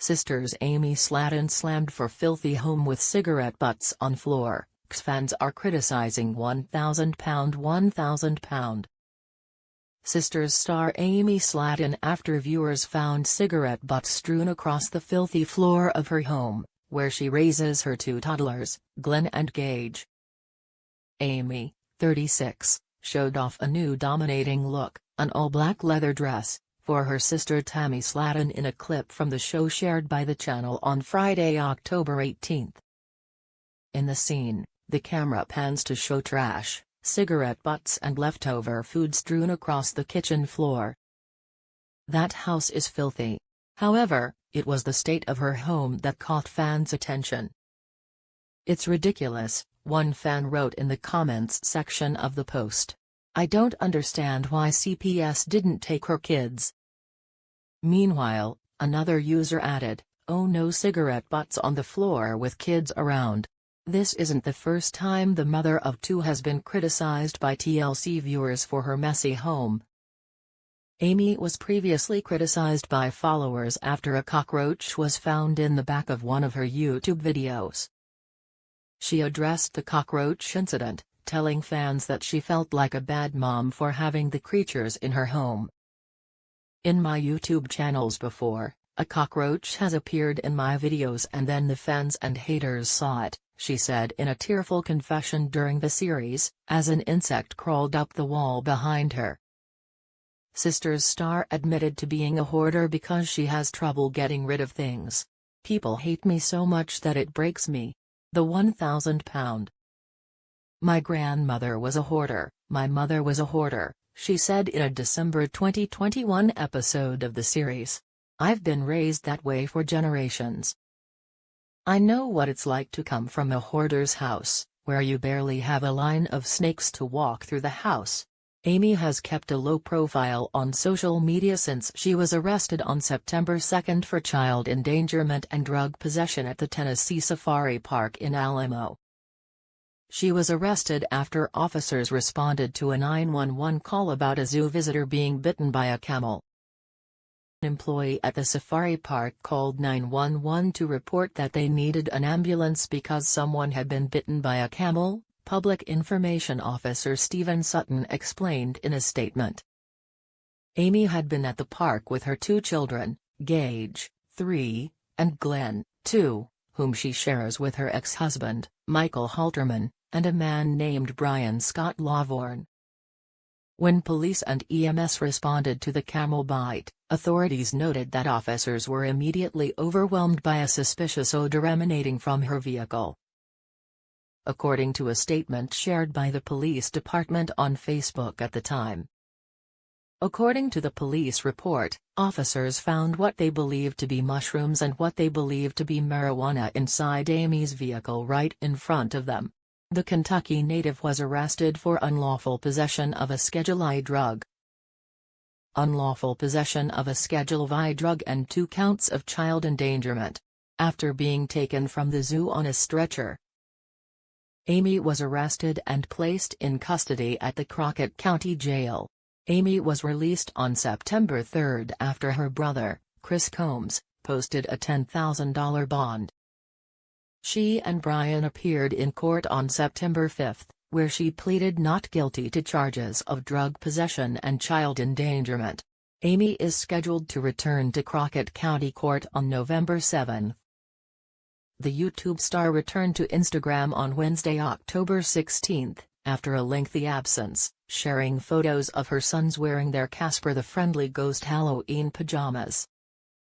Sisters Amy Slaton slammed for filthy home with cigarette butts on floor. Fans are criticizing £1,000. Sisters star Amy Slaton after viewers found cigarette butts strewn across the filthy floor of her home, where she raises her two toddlers, Glenn and Gage. Amy, 36, showed off a new dominating look, an all-black leather dress, for her sister Tammy Slaton in a clip from the show shared by the channel on Friday, October 18. In the scene, the camera pans to show trash, cigarette butts and leftover food strewn across the kitchen floor. That house is filthy. However, it was the state of her home that caught fans' attention. "It's ridiculous," one fan wrote in the comments section of the post. "I don't understand why CPS didn't take her kids." Meanwhile, another user added, "Oh no, cigarette butts on the floor with kids around. This isn't the first time the mother of two has been criticized by TLC viewers for her messy home." Amy was previously criticized by followers after a cockroach was found in the back of one of her YouTube videos. She addressed the cockroach incident, telling fans that she felt like a bad mom for having the creatures in her home. "In my YouTube channels before, a cockroach has appeared in my videos and then the fans and haters saw it," she said in a tearful confession during the series, as an insect crawled up the wall behind her. Sisters star admitted to being a hoarder because she has trouble getting rid of things. "People hate me so much that it breaks me. The £1,000. My grandmother was a hoarder, my mother was a hoarder," she said in a December 2021 episode of the series. "I've been raised that way for generations. I know what it's like to come from a hoarder's house, where you barely have a line of snakes to walk through the house." Amy has kept a low profile on social media since she was arrested on September 2 for child endangerment and drug possession at the Tennessee Safari Park in Alamo. She was arrested after officers responded to a 911 call about a zoo visitor being bitten by a camel. An employee at the safari park called 911 to report that they needed an ambulance because someone had been bitten by a camel, Public Information Officer Stephen Sutton explained in a statement. Amy had been at the park with her two children, Gage, 3, and Glenn, 2, whom she shares with her ex-husband, Michael Halterman, and a man named Brian Scott Lawvorn. When police and EMS responded to the camel bite, authorities noted that officers were immediately overwhelmed by a suspicious odor emanating from her vehicle. According to a statement shared by the police department on Facebook at the time. According to the police report, officers found what they believed to be mushrooms and what they believed to be marijuana inside Amy's vehicle right in front of them. The Kentucky native was arrested for unlawful possession of a Schedule I drug. Unlawful possession of a Schedule I drug and 2 counts of child endangerment. After being taken from the zoo on a stretcher, Amy was arrested and placed in custody at the Crockett County Jail. Amy was released on September 3 after her brother, Chris Combs, posted a $10,000 bond. She and Brian appeared in court on September 5, where she pleaded not guilty to charges of drug possession and child endangerment. Amy is scheduled to return to Crockett County Court on November 7. The YouTube star returned to Instagram on Wednesday, October 16, after a lengthy absence, sharing photos of her sons wearing their Casper the Friendly Ghost Halloween pajamas.